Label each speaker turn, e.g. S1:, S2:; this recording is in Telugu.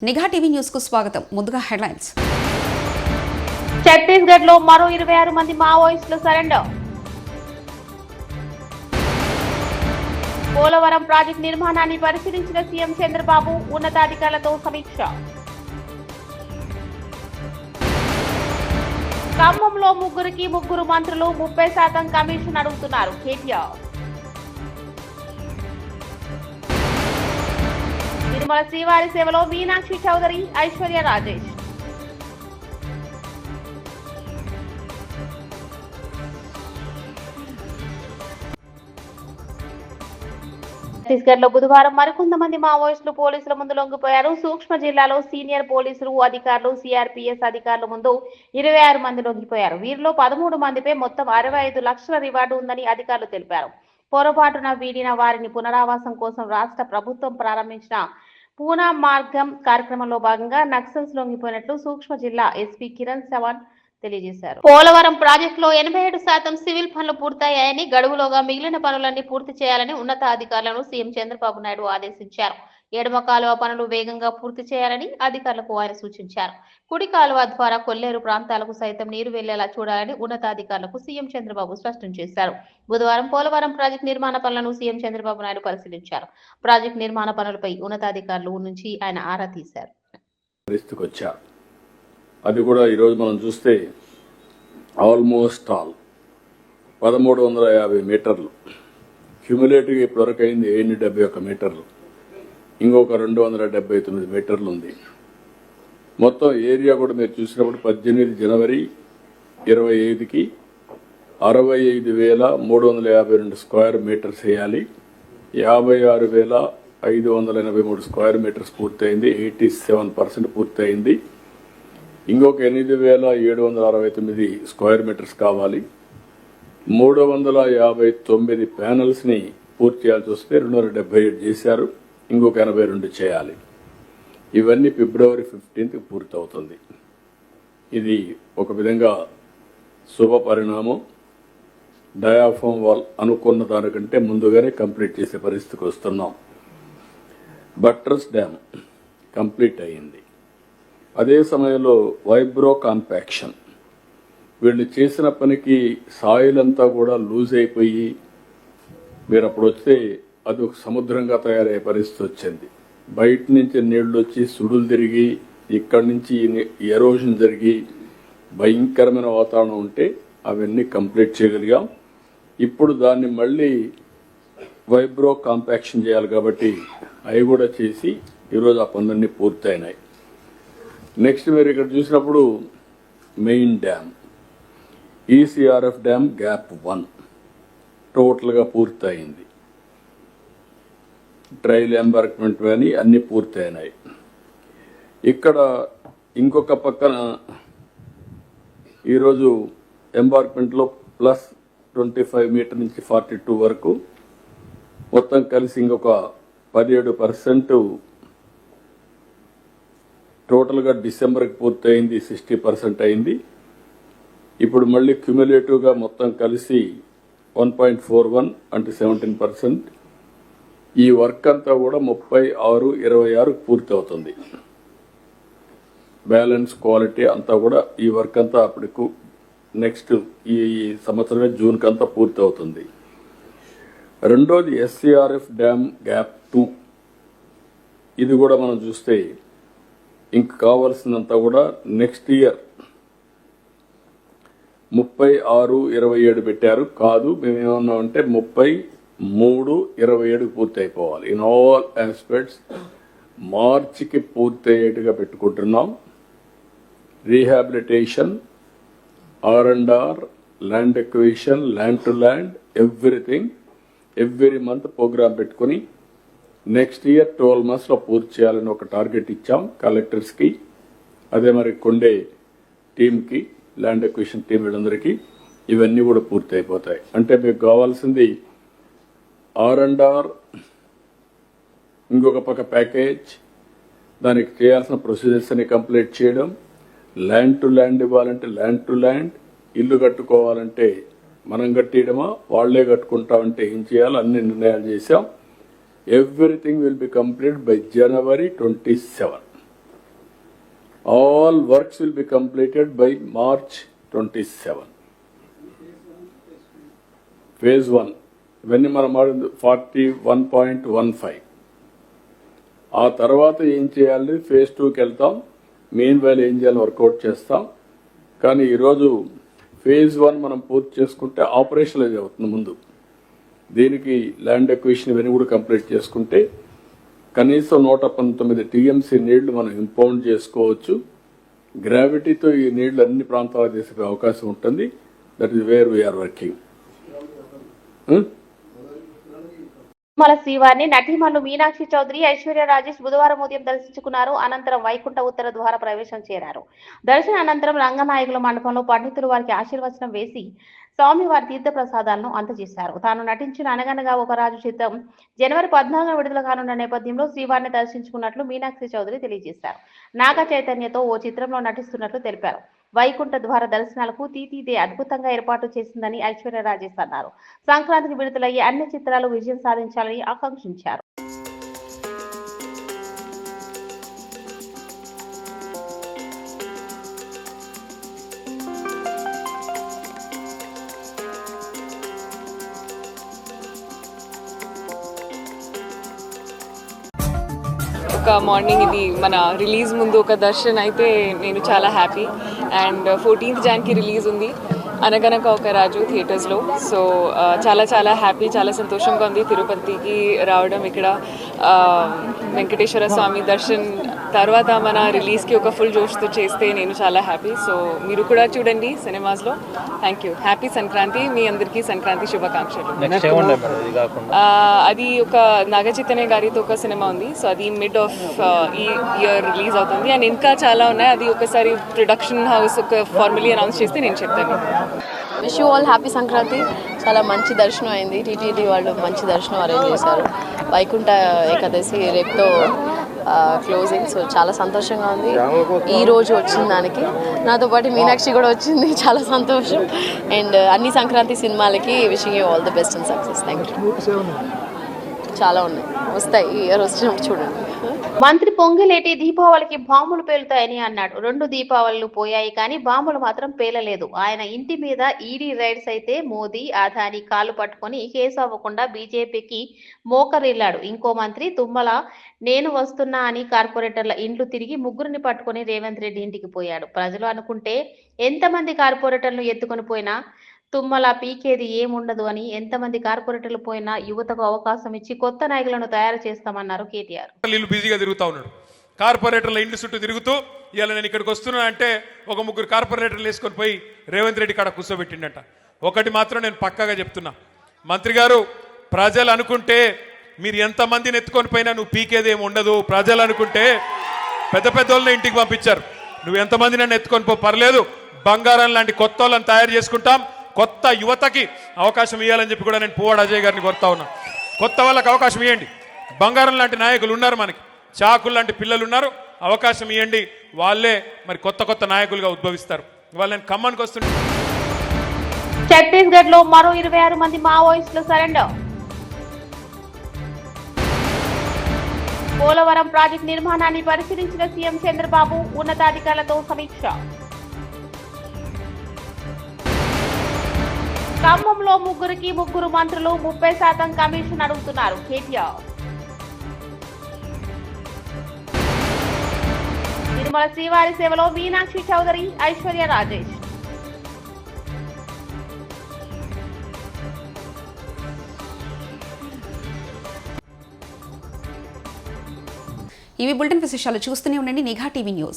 S1: నిఘా టీవీ న్యూస్ కు స్వాగతం. ముందుగా హెడ్లైన్స్.
S2: ఛత్తీస్గఢ్ లో మరో 26 మంది మావోయిస్టులు సరెండర్. పోలవరం ప్రాజెక్టు నిర్మాణాన్ని పరిశీలించిన సీఎం చంద్రబాబు ఉన్నతాధికారులతో సమీక్ష. ఖమ్మంలో ముగ్గురు మంత్రులు 30% కమిషన్ అడుగుతున్నారు కేటీఆర్. తిరుమల శ్రీవారి సేవలో మీనాక్షి చౌదరి, ఐశ్వర్య రాజేష్. ఛత్తీస్గఢ్ లో బుధవారం మరికొంతమంది మావోయిస్టులు పోలీసుల ముందు లొంగిపోయారు. సూక్ష్మ జిల్లాలో సీనియర్ పోలీసులు అధికారులు, సిఆర్పీఎస్ అధికారుల ముందు 26 మంది లొంగిపోయారు. వీరిలో 13 మందిపై మొత్తం 65 లక్షల రివార్డు ఉందని అధికారులు తెలిపారు. పొరపాటున వీడిన వారిని పునరావాసం కోసం రాష్ట్ర ప్రభుత్వం ప్రారంభించిన పూనా మార్గం కార్యక్రమంలో భాగంగా నక్సల్స్ లొంగిపోయినట్లు సూక్ష్మ జిల్లా ఎస్పీ కిరణ్ చవాన్ తెలియజేశారు. పోలవరం ప్రాజెక్టులో 87% సివిల్ పనులు పూర్తయ్యాయని, గడువులోగా మిగిలిన పనులన్నీ పూర్తి చేయాలని ఉన్నతాధికారులను సీఎం చంద్రబాబు నాయుడు ఆదేశించారు. ఎడమ కాలువ పనులు వేగంగా పూర్తి చేయాలని అధికారులకు ఆయన సూచించారు. కుడి కాలువ ద్వారా కొల్లేరు ప్రాంతాలకు సైతం నీరు వెళ్లేలా చూడాలని ఉన్నతాధికారులకు సీఎం చంద్రబాబు స్పష్టం చేశారు. బుధవారం పోలవరం ప్రాజెక్టు నిర్మాణ పనులను సీఎం చంద్రబాబు నాయుడు పరిశీలించారు. ప్రాజెక్టు నిర్మాణ పనులపై ఉన్నతాధికారుల నుంచి ఆయన ఆరా తీశారు.
S3: అది కూడా ఈరోజు మనం చూస్తే ఆల్మోస్ట్ ఆల్ 1350 మీటర్లు క్యూములేటివ్గా ఇప్పటివరకు అయింది 71 మీటర్లు, ఇంకొక 279 మీటర్లు ఉంది. మొత్తం ఏరియా కూడా మీరు చూసినప్పుడు 18 జనవరి 25కి 65,352 స్క్వేర్ మీటర్స్ వేయాలి. 56,583 స్క్వేర్ మీటర్స్ పూర్తయింది. 87% పూర్తయింది. ఇంకొక 8,769 స్క్వేర్ మీటర్స్ కావాలి. 359 ప్యానల్స్ ని పూర్తి చేయాల్సి వస్తే 277 చేశారు. ఇంకొక 82 చేయాలి. ఇవన్నీ ఫిబ్రవరి 15th పూర్తవుతుంది. ఇది ఒక విధంగా శుభ పరిణామం. డయాఫామ్ వాల్ అనుకున్న దానికంటే ముందుగానే కంప్లీట్ చేసే పరిస్థితికి వస్తున్నాం. బట్రస్ డ్యామ్ కంప్లీట్ అయ్యింది. అదే సమయంలో వైబ్రో కాంపాక్షన్, వీళ్ళు చేసిన పనికి సాయిల్ అంతా కూడా లూజ్ అయిపోయి మీరు అప్పుడు వస్తే అది ఒక సముద్రంగా తయారయ్యే పరిస్థితి వచ్చింది. బయట నుంచి నీళ్లు వచ్చి సుడులు తిరిగి ఇక్కడి నుంచి ఎరోజన్ జరిగి భయంకరమైన వాతావరణం ఉంటే అవన్నీ కంప్లీట్ చేయగలిగాం. ఇప్పుడు దాన్ని మళ్ళీ వైబ్రో కాంపాక్షన్ చేయాలి కాబట్టి అవి కూడా చేసి ఈరోజు ఆ పనులన్నీ పూర్తయినాయి. నెక్స్ట్ మీరు ఇక్కడ చూసినప్పుడు main dam ECRF dam gap 1 టోటల్గా పూర్తయింది. ట్రయల్ ఎంబార్క్మెంట్ కానీ అన్ని పూర్తయినాయి. ఇక్కడ ఇంకొక పక్కన ఈరోజు ఎంబార్క్మెంట్లో +25 మీటర్ నుంచి 42 వరకు మొత్తం కలిసి ఇంకొక 17% టోటల్గా డిసెంబర్కి పూర్తయింది. 60% అయింది. ఇప్పుడు మళ్ళీ క్యుములేటివ్గా మొత్తం కలిసి 1.41 అంటే 17%. ఈ వర్క్ అంతా కూడా 36/26 పూర్తి అవుతుంది. బ్యాలెన్స్ క్వాలిటీ అంతా కూడా ఈ వర్క్ అంతా అప్పటికు నెక్స్ట్ ఈ సంవత్సరమే జూన్కి అంతా పూర్తి అవుతుంది. రెండోది ఎస్సీఆర్ఎఫ్ డ్యామ్ గ్యాప్ 2, ఇది కూడా మనం చూస్తే ఇంక కావాల్సినంత కూడా నెక్స్ట్ ఇయర్ 36/27 పెట్టారు. కాదు, మేమేమన్నామంటే 33/27 పూర్తి అయిపోవాలి. ఇన్ ఆల్ ఆస్పెక్ట్స్ మార్చికి పూర్తి అయ్యేట్టుగా పెట్టుకుంటున్నాం. Rehabilitation, R&R, land acquisition, land to land, everything every month program పెట్టుకుని నెక్స్ట్ ఇయర్ 12 months పూర్తి చేయాలని ఒక టార్గెట్ ఇచ్చాం కలెక్టర్స్కి. అదే మరి కొండే టీంకి, ల్యాండ్ ఎక్విజిషన్ టీం వీళ్ళందరికీ ఇవన్నీ కూడా పూర్తి అయిపోతాయి. అంటే మీకు కావాల్సింది R&R, ఇంకొక పక్క ప్యాకేజ్, దానికి చేయాల్సిన ప్రొసీజర్స్ అని కంప్లీట్ చేయడం, ల్యాండ్ టు ల్యాండ్ ఇవ్వాలంటే ల్యాండ్ టు ల్యాండ్, ఇల్లు కట్టుకోవాలంటే మనం కట్టియడమా వాళ్లే కట్టుకుంటామంటే ఏం చేయాలో అన్ని నిర్ణయాలు చేశాం. Everything will be completed by January 27. All works will be completed by March 27. Phase 1. ఇవన్నీ మనం 41.15. ఆ తర్వాత ఏం చేయాలి? ఫేజ్ 2కి వెళ్తాం. మెయిన్ వ్యాల్యూ ఏం చేయాలని వర్కౌట్ చేస్తాం. కానీ ఈరోజు ఫేజ్ 1 మనం పూర్తి చేసుకుంటే ఆపరేషనలైజ్ అవుతుంది ముందు. దీనికి ల్యాండ్ ఎక్విజిషన్ ఇవన్నీ కూడా కంప్లీట్ చేసుకుంటే కనీసం 119 టీఎంసీ నీళ్లు మనం ఇంపౌండ్ చేసుకోవచ్చు. గ్రావిటీతో ఈ నీళ్లు అన్ని ప్రాంతాలకు తీసుకునే అవకాశం ఉంటుంది. That is where we are working.
S2: Tirumala శ్రీవారిని నటీమణులు మీనాక్షి చౌదరి, ఐశ్వర్య రాజేష్ బుధవారం ఉదయం దర్శించుకున్నారు. అనంతరం వైకుంఠ ఉత్తర ద్వార ప్రవేశం చేరారు. దర్శన అనంతరం రంగనాయకుల మండపంలో పండితులు వారికి ఆశీర్వచనం వేసి స్వామివారి తీర్థ ప్రసాదాలను అందజేశారు. తాను నటించిన అనగనగా ఒక రాజు చిత్రం జనవరి 14న విడుదల కానున్న నేపథ్యంలో శ్రీవారిని దర్శించుకున్నట్లు మీనాక్షి చౌదరి తెలియజేశారు. నాగ చైతన్యతో ఓ చిత్రంలో నటిస్తున్నట్లు తెలిపారు. వైకుంఠ ద్వార దర్శనాలకు తీతీదే అద్భుతంగా ఏర్పాటు చేసిందని ఐశ్వర్య రాజేష్ అన్నారు. సంక్రాంతికి విడుదలయ్యే అన్ని చిత్రాలు విజయం సాధించాలని ఆకాంక్షించారు.
S4: ఒక మార్నింగ్ ఇది మన రిలీజ్ ముందు ఒక దర్శన్ అయితే నేను చాలా happy. And 14th January release ఉంది అనగనక ఒక రాజు థియేటర్స్లో. సో చాలా చాలా హ్యాపీ, చాలా సంతోషంగా ఉంది తిరుపతికి రావడం. ఇక్కడ వెంకటేశ్వర స్వామి దర్శన్ తర్వాత మన రిలీజ్కి ఒక ఫుల్ జోష్తో చేస్తే నేను చాలా హ్యాపీ. సో మీరు కూడా చూడండి సినిమాస్లో. Thank you. హ్యాపీ సంక్రాంతి. మీ అందరికీ సంక్రాంతి శుభాకాంక్షలు. అది ఒక నాగ చైతన్య గారితో ఒక సినిమా ఉంది. సో అది మిడ్ ఆఫ్ ఈ ఇయర్ రిలీజ్ అవుతుంది. అండ్ ఇంకా చాలా ఉన్నాయి. అది ఒకసారి ప్రొడక్షన్ హౌస్ ఒక ఫార్మలీ అనౌన్స్ చేస్తే నేను చెప్తాను.
S5: Wish you all happy Sankranti. చాలా మంచి దర్శనం అయింది. టీటీడీ వాళ్ళు మంచి దర్శనం అరేంజ్ చేశారు. వైకుంఠ ఏకాదశి రేపుతో క్లోజింగ్. సో చాలా సంతోషంగా ఉంది ఈ రోజు వచ్చిన దానికి. నాతో పాటు మీనాక్షి కూడా వచ్చింది, చాలా సంతోషం. అండ్ అన్ని సంక్రాంతి సినిమాలకి wishing you all the best and success. Thank you. చాలా ఉన్నాయి, వస్తాయి. ఈ ఇయర్ వచ్చినప్పుడు చూడండి.
S2: మంత్రి పొంగిలేటి దీపావళికి బాంబులు పేలుతాయని అన్నాడు. 2 దీపావళిలు పోయాయి కానీ బాంబులు మాత్రం పేలలేదు. ఆయన ఇంటి మీద ఈడీ రైడ్స్ అయితే మోదీ, అదానీ కాలు పట్టుకొని కేసు అవ్వకుండా బీజేపీకి మోకరిల్లాడు. ఇంకో మంత్రి తుమ్మల నేను వస్తున్నా అని కార్పొరేటర్ల ఇండ్లు తిరిగి ముగ్గురిని పట్టుకొని రేవంత్ రెడ్డి ఇంటికి పోయాడు. ప్రజలు అనుకుంటే ఎంతమంది కార్పొరేటర్లు ఎత్తుకొని పోయినా తుమ్మల పీకేది ఏముండదు అని, ఎంతమంది కార్పొరేటర్లు పోయినా యువతకు అవకాశం ఇచ్చి కొత్త నాయకులను తయారు చేస్తామన్నారు కేటీఆర్.
S6: బిజీగా తిరుగుతా ఉన్నాడు. కార్పొరేటర్ల ఇంటి చుట్టూ తిరుగుతూ ఇవాళ నేను ఇక్కడికి వస్తున్నా అంటే ఒక 3 కార్పొరేటర్లు వేసుకొని పోయి రేవంత్ రెడ్డి కాడ కూర్చోబెట్టిండట. ఒకటి మాత్రం నేను పక్కాగా చెప్తున్నా, మంత్రి గారు ప్రజలు అనుకుంటే మీరు ఎంతమందిని ఎత్తుకొని పోయినా నువ్వు పీకేది ఏమి ఉండదు. ప్రజలు అనుకుంటే పెద్ద పెద్ద వాళ్ళని ఇంటికి పంపించారు. నువ్వు ఎంతమంది నన్ను ఎత్తుకొని పో, పర్లేదు. బంగారం లాంటి కొత్త వాళ్ళని తయారు చేసుకుంటాం. కొత్త యువతకి అవకాశం ఇవ్వాలని చెప్పి కూడా నేను పువ్వాడ అజయ్ గారిని కోరుతా ఉన్నా. కొత్త వాళ్ళకి అవకాశం ఇవ్వండి. బంగారం లాంటి నాయకులు ఉన్నారు, మనకి చాకులు లాంటి పిల్లలు ఉన్నారు. అవకాశం ఇవ్వండి, వాళ్ళే మరి కొత్త కొత్త నాయకులుగా ఉద్భవిస్తారు. ఇవాళ నేను ఖమ్మానికి వస్తున్నా.
S2: ఛత్తీస్గఢ్ లో మరో 26 మంది మావోయిస్టులు సరెండర్. పోలవరం ప్రాజెక్టు నిర్మాణాన్ని పరిశీలించిన సీఎం చంద్రబాబు ఉన్నతాధికారులతో సమీక్ష. ఖమ్మంలో 3 మంత్రులు 30% కమిషన్ అడుగుతున్నారు కేటీఆర్. తిరుమల శ్రీవారి సేవలో మీనాక్షి చౌదరి, ఐశ్వర్య రాజేష్.
S1: ఇవి బులెటిన్ విశేషాలు. చూస్తూనే ఉండండి నిఘా టీవీ న్యూస్.